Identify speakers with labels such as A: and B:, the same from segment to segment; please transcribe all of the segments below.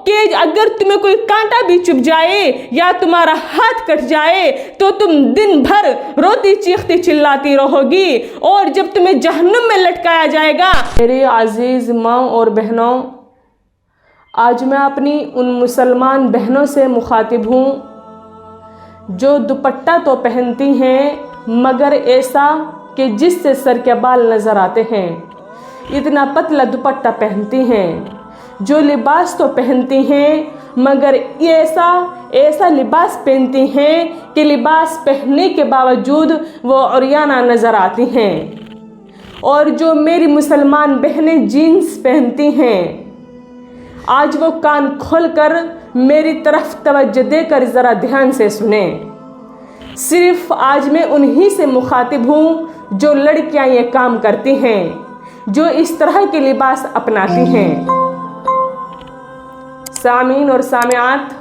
A: کہ اگر تمہیں کوئی کانٹا بھی چبھ جائے یا تمہارا ہاتھ کٹ جائے تو تم دن بھر روتی چیختی چلاتی رہو گی اور جب تمہیں جہنم میں لٹکایا جائے گا۔ میرے عزیز ماں اور بہنوں، آج میں اپنی ان مسلمان بہنوں سے مخاطب ہوں جو دوپٹہ تو پہنتی ہیں مگر ایسا کہ جس سے سر کے بال نظر آتے ہیں، اتنا پتلا دوپٹہ پہنتی ہیں، جو لباس تو پہنتی ہیں مگر ایسا لباس پہنتی ہیں کہ لباس پہننے کے باوجود وہ عریانہ نظر آتی ہیں، اور جو میری مسلمان بہنیں جینز پہنتی ہیں، آج وہ کان کھول کر میری طرف توجہ دے کر ذرا دھیان سے سنیں۔ صرف آج میں انہی سے مخاطب ہوں جو لڑکیاں یہ کام کرتی ہیں، جو اس طرح کے لباس اپناتی ہیں۔ سامعین اور سامعات،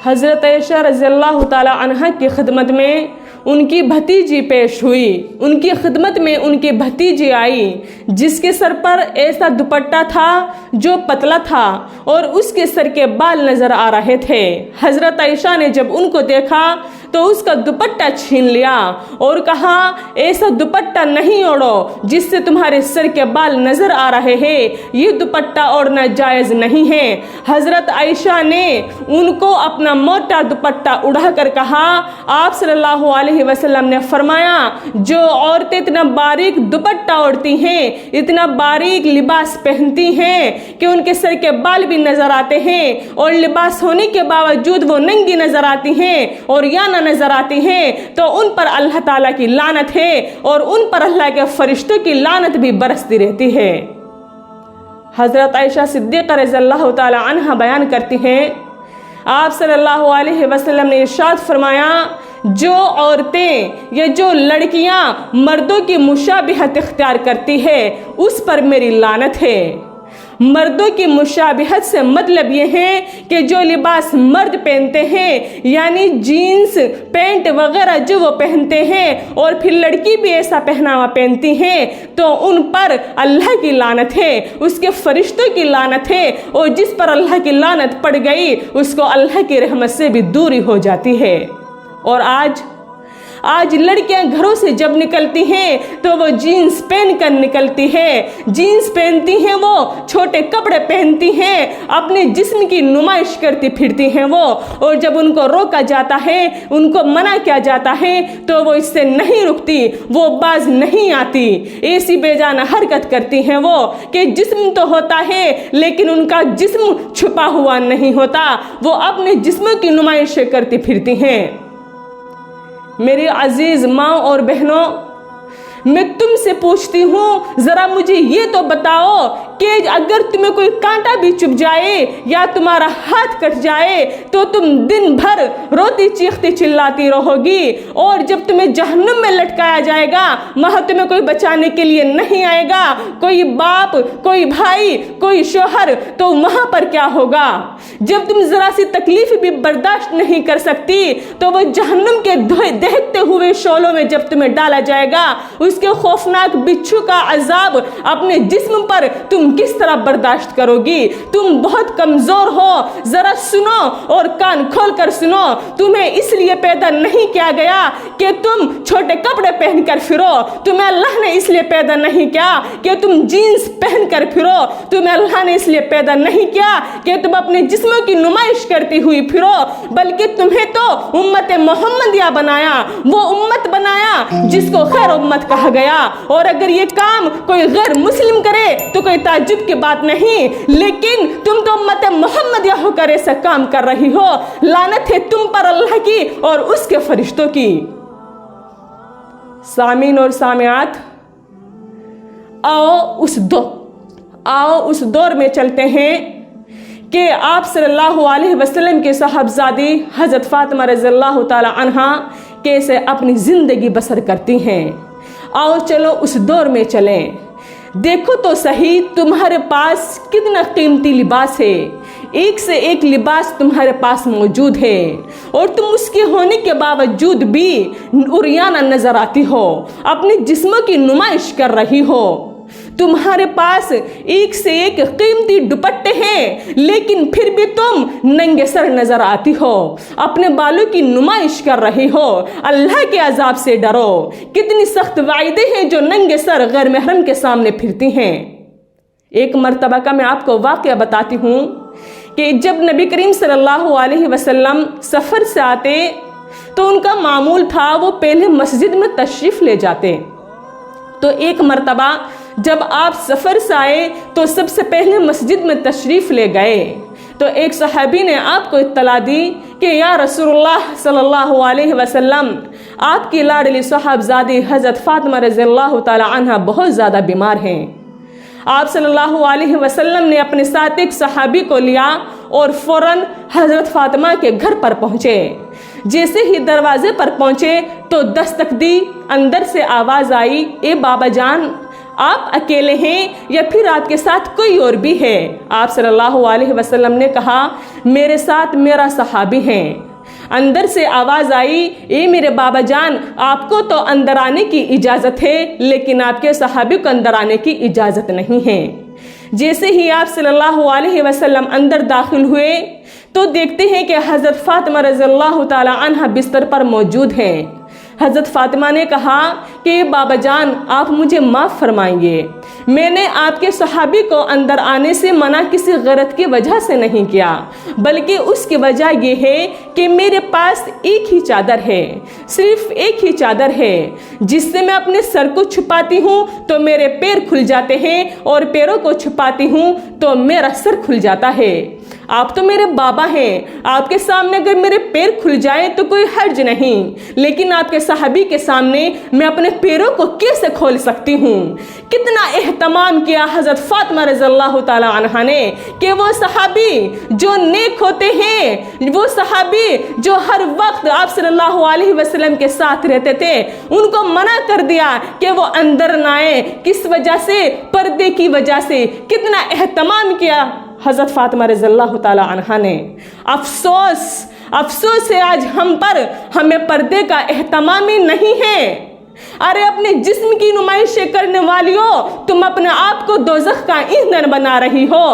A: حضرت عائشہ رضی اللہ تعالی عنہ کی خدمت میں ان کی بھتیجی پیش ہوئی، ان کی خدمت میں ان کی بھتیجی آئی جس کے سر پر ایسا دوپٹہ تھا جو پتلا تھا اور اس کے سر کے بال نظر آ رہے تھے۔ حضرت عائشہ نے جب ان کو دیکھا تو اس کا دوپٹہ چھین لیا اور کہا، ایسا دوپٹہ نہیں اوڑھو جس سے تمہارے سر کے بال نظر آ رہے ہیں، یہ دوپٹہ اوڑھنا جائز نہیں ہے۔ حضرت عائشہ نے ان کو اپنا موٹا دوپٹہ اڑا کر کہا، آپ صلی اللہ علیہ وسلم نے فرمایا، جو عورتیں اتنا باریک دوپٹہ اوڑھتی ہیں، اتنا باریک لباس پہنتی ہیں کہ ان کے سر کے بال بھی نظر آتے ہیں اور لباس ہونے کے باوجود وہ ننگی نظر آتی ہیں اور یا نہ نظر آتی ہیں، تو ان پر اللہ تعالیٰ کی لعنت ہے اور ان پر اللہ کے فرشتوں کی لعنت بھی برستی رہتی ہے۔ حضرت عائشہ صدیقہ رضی اللہ تعالی عنہ بیان کرتی ہیں، آپ صلی اللہ علیہ وسلم نے ارشاد فرمایا، جو عورتیں یا جو لڑکیاں مردوں کی مشابہت اختیار کرتی ہے اس پر میری لعنت ہے۔ مردوں کی مشابہت سے مطلب یہ ہے کہ جو لباس مرد پہنتے ہیں، یعنی جینز پینٹ وغیرہ جو وہ پہنتے ہیں اور پھر لڑکی بھی ایسا پہناوا پہنتی ہیں، تو ان پر اللہ کی لعنت ہے، اس کے فرشتوں کی لعنت ہے، اور جس پر اللہ کی لعنت پڑ گئی اس کو اللہ کی رحمت سے بھی دوری ہو جاتی ہے۔ اور آج لڑکیاں گھروں سے جب نکلتی ہیں تو وہ جینز پہن کر نکلتی ہے، جینز پہنتی ہیں، وہ چھوٹے کپڑے پہنتی ہیں، اپنے جسم کی نمائش کرتی پھرتی ہیں وہ، اور جب ان کو روکا جاتا ہے، ان کو منع کیا جاتا ہے تو وہ اس سے نہیں رکتی، وہ باز نہیں آتی، ایسی بے جان حرکت کرتی ہیں وہ کہ جسم تو ہوتا ہے لیکن ان کا جسم چھپا ہوا نہیں ہوتا، وہ اپنے جسموں کی نمائش کرتی پھرتی ہیں۔ میری عزیز ماں اور بہنوں، میں تم سے پوچھتی ہوں، ذرا مجھے یہ تو بتاؤ کہ اگر تمہیں کوئی کانٹا بھی چبھ جائے یا تمہارا ہاتھ کٹ جائے تو تم دن بھر روتی چیختی چلاتی رہو گی، اور جب تمہیں جہنم میں لٹکایا جائے گا وہاں تمہیں کوئی بچانے کے لیے نہیں آئے گا، کوئی باپ، کوئی بھائی، کوئی شوہر، تو وہاں پر کیا ہوگا؟ جب تم ذرا سی تکلیف بھی برداشت نہیں کر سکتی تو وہ جہنم کے دہکتے ہوئے شعلوں میں جب تمہیں ڈالا جائے گا، اس کے خوفناک بچھو کا عذاب اپنے جسم پر تم کس طرح برداشت کرو گی؟ تم بہت کمزور ہو، ذرا سنو اور کان کھول کر سنو، تمہیں اس لیے پیدا نہیں کیا گیا کہ تم چھوٹے کپڑے پہن کر پھرو، تمہیں اللہ نے اس لیے پیدا نہیں کیا کہ تم جینز پہن کر پھرو، تمہیں اللہ نے اس لیے پیدا نہیں کیا کہ تم اپنے جسموں کی نمائش کرتی ہوئی پھرو، بلکہ تمہیں تو امت محمدیہ بنایا، وہ امت بنایا جس کو خیر امت کہا گیا، اور اگر یہ کام کوئی غیر مسلم کرے تو کوئی تعجب کی بات نہیں، لیکن تم تو امت محمدیہ ہو کر ایسا کام کر رہی ہو، لعنت ہے تم پر اللہ کی اور اس کے فرشتوں کی۔ سامعین اور سامعات، آؤ اس دور میں چلتے ہیں کہ آپ صلی اللہ علیہ وسلم کے صاحبزادی حضرت فاطمہ رضی اللہ تعالی عنہا کیسے اپنی زندگی بسر کرتی ہیں۔ آؤ چلو اس دور میں چلیں، دیکھو تو صحیح تمہارے پاس کتنا قیمتی لباس ہے، ایک سے ایک لباس تمہارے پاس موجود ہے، اور تم اس کے ہونے کے باوجود بھی عریانہ نظر آتی ہو، اپنے جسموں کی نمائش کر رہی ہو، तुम्हारे पास एक से एक कीमती दुपट्टे हैं, लेकिन फिर भी तुम नंगे सर नजर आती हो, अपने बालों की नुमाइश कर रही हो। अल्लाह के अजाब से डरो। कितनी सख्त वाइदे हैं जो नंगे सर गैर महरम के सामने फिरती हैं। एक मर्तबा का मैं आपको वाक़या बताती हूँ कि जब नबी करीम सल्लल्लाहु अलैहि वसल्लम सफ़र से आते तो उनका मामूल था वो पहले मस्जिद में तशरीफ़ ले जाते। तो एक मर्तबा जब आप सफ़र से आए तो सबसे पहले मस्जिद में तशरीफ़ ले गए। तो एक सहाबी ने आपको इत्तला दी कि या रसूलुल्लाह सल्लल्लाहु अलैहि वसल्लम, आपकी लाडली साहबजादी हज़रत फ़ातिमा रज़ियल्लाहु ताला अन्हा बहुत ज़्यादा बीमार हैं। आप सल्लल्लाहु अलैहि वसल्लम ने अपने साथ एक सहाबी को लिया और फ़ौरन हज़रत फ़ातिमा के घर पर पहुँचे। जैसे ही दरवाजे पर पहुँचे तो दस्तक दी, अंदर से आवाज़ आई, ए बाबा जान, आप अकेले हैं या फिर आपके साथ कोई और भी है? आप सल्लल्लाहु अलैहि वसल्लम ने कहा, मेरे साथ मेरा सहाबी है। अंदर से आवाज़ आई, ए मेरे बाबा जान, आपको तो अंदर आने की इजाज़त है, लेकिन आपके सहाबी को अंदर आने की इजाज़त नहीं है। जैसे ही आप सल्लल्लाहु अलैहि वसल्लम अंदर दाखिल हुए तो देखते हैं कि हज़रत फ़ातिमा रज़ियल्लाहु ताला अन्हा बिस्तर पर मौजूद हैं। हज़रत फ़ातिमा ने कहा कि बाबा जान, आप मुझे माफ़ फरमाएंगे, मैंने आपके सहाबी को अंदर आने से मना किसी गलत की वजह से नहीं किया, बल्कि उसकी वजह यह है कि मेरे पास एक ही चादर है, सिर्फ एक ही चादर है, जिससे मैं अपने सर को छुपाती हूँ तो मेरे पैर खुल जाते हैं और पैरों को छुपाती हूँ तो मेरा सर खुल जाता है। आप तो मेरे बाबा हैं, आपके सामने अगर मेरे पैर खुल जाए तो कोई हर्ज नहीं, लेकिन आपके सहाबी के सामने मैं अपने पैरों को कैसे खोल सकती हूँ। कितना एहतमाम किया हज़रत फ़ातिमा रज़ियल्लाहु ताला अन्हा ने कि वो सहाबी जो नेक होते हैं, वो सहाबी जो हर वक्त आप सल्लल्लाहु अलैहि वसल्लम के साथ रहते थे, उनको मना कर दिया कि वो अंदर ना आए। किस वजह से? पर्दे की वजह से। कितना एहतमाम किया हज़रत फ़ातिमा रज़ियल्लाहु ताला अन्हा ने। अफसोस है आज हम पर, हमें पर्दे का एहतमाम ही नहीं है। अरे अपने जिस्म की नुमाइशें करने वालियों, तुम अपने आप को दोज़ख का ईंधन बना रही हो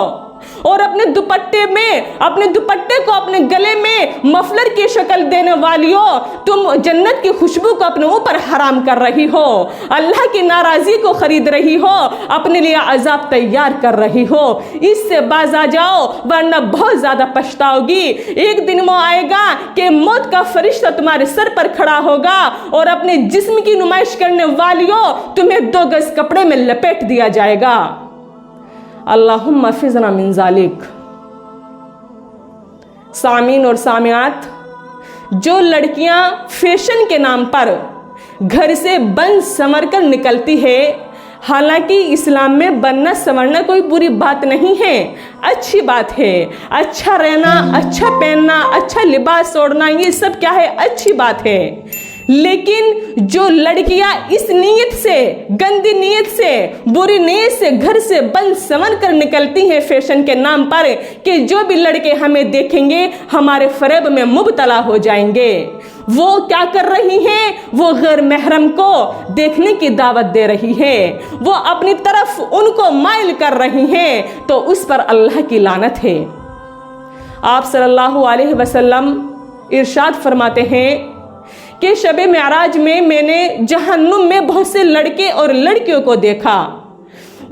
A: और अपने दुपट्टे को अपने गले में मफलर की शक्ल देने वालियों, तुम जन्नत की खुशबू को अपने ऊपर हराम कर रही हो, अल्लाह की नाराज़गी को खरीद रही हो, अपने लिए अजाब तैयार कर रही हो। इससे बाज आ जाओ वरना बहुत ज़्यादा पछताओगी। एक दिन वो आएगा कि मौत का फरिश्ता तुम्हारे सर पर खड़ा होगा और अपने जिस्म की नुमाइश करने वालियों, तुम्हें 2 गज कपड़े में लपेट दिया जाएगा। अल्लाहुम्मा फिज़ना मिन ज़ालिक। सामीन और सामियात, जो लड़कियां फैशन के नाम पर घर से बन संवर कर निकलती है, हालांकि इस्लाम में बनना संवरना कोई बुरी बात नहीं है, अच्छी बात है। अच्छा रहना, अच्छा पहनना, अच्छा लिबास ओढ़ना, ये सब क्या है? अच्छी बात है। लेकिन जो लड़कियां इस नीयत से, गंदी नीयत से, बुरी नीयत से घर से बन संवर कर निकलती हैं फैशन के नाम पर कि जो भी लड़के हमें देखेंगे हमारे फरेब में मुब्तला हो जाएंगे, वो क्या कर रही हैं? वो गैर महरम को देखने की दावत दे रही है, वो अपनी तरफ उनको माइल कर रही हैं, तो उस पर अल्लाह की लानत है। आप सल्लल्लाहु अलैहि वसल्लम इरशाद फरमाते हैं कि शब मेराज में मैंने जहन्नुम में बहुत से लड़के और लड़कियों को देखा।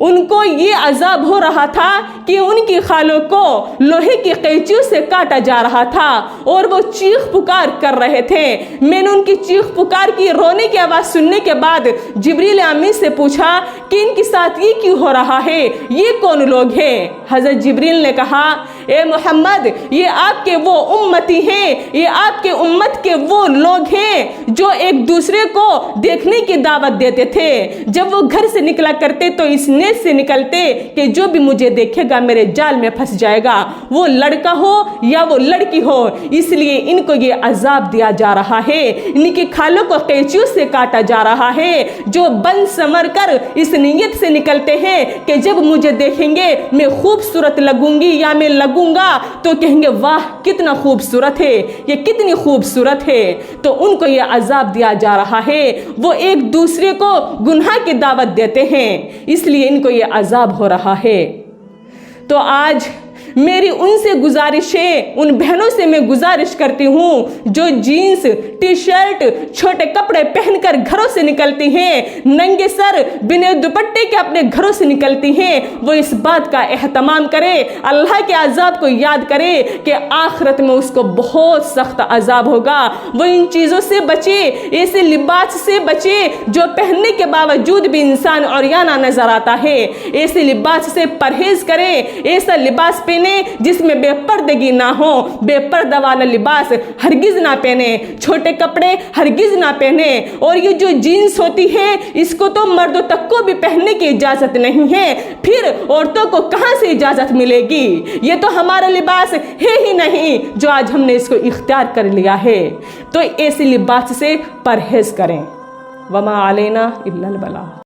A: उनको ये अजाब हो रहा था कि उनकी खालों को लोहे की कैंचियों से काटा जा रहा था और वो चीख पुकार कर रहे थे। मैंने उनकी चीख पुकार की, रोने की आवाज़ सुनने के बाद जिब्रील अमीन से पूछा कि इनके साथ ये क्यों हो रहा है, ये कौन लोग हैं? हज़रत जिब्रील ने कहा, ए मोहम्मद, ये आपके वो उम्मती हैं, ये आपके उम्मत के वो लोग हैं जो एक दूसरे को देखने की दावत देते थे। जब वो घर से निकला करते तो इस नीयत से निकलते कि जो भी मुझे देखेगा मेरे जाल में फंस जाएगा, वो लड़का हो या वो लड़की हो, इसलिए इनको ये अजाब दिया जा रहा है, इनकी खालों को कैंचियों से काटा जा रहा है। जो बन संवर कर इस नीयत से निकलते हैं कि जब मुझे देखेंगे मैं खूबसूरत लगूंगी या मैं लगूंगी लगूंगा तो कहेंगे वाह कितना खूबसूरत है, ये कितनी खूबसूरत है। तो उनको ये अजाब दिया जा रहा है, वो एक दूसरे को गुनाह की दावत देते हैं, इसलिए इनको ये अजाब हो रहा है। तो आज मेरी उनसे गुजारिश है, उन बहनों से मैं गुजारिश करती हूँ जो जीन्स टी शर्ट छोटे कपड़े पहनकर घरों से निकलती हैं, नंगे सर बिना दुपट्टे के अपने घरों से निकलती हैं, वो इस बात का एहतमाम करे, अल्लाह के अजाब को याद करे कि आखिरत में उसको बहुत सख्त अजाब होगा। वो इन चीज़ों से बचे, ऐसे लिबास से बचे जो पहनने के बावजूद भी इंसान औरियाना नजर आता है। ऐसे लिबास से परहेज करे, ऐसा लिबास पहने जिसमें बेपर्दगी ना हो, बेपर्दा वाला लिबास हरगिज ना पहने, छोटे कपड़े हरगिज ना पहने। और ये जो जीन्स होती है इसको तो मर्दों तक को भी पहनने की इजाजत नहीं है, फिर औरतों को कहां से इजाजत मिलेगी? ये तो हमारा लिबास है ही नहीं जो आज हमने इसको इख्तियार कर लिया है। तो ऐसे लिबास से परहेज करें। वमा अलैना इल्लल बलाग।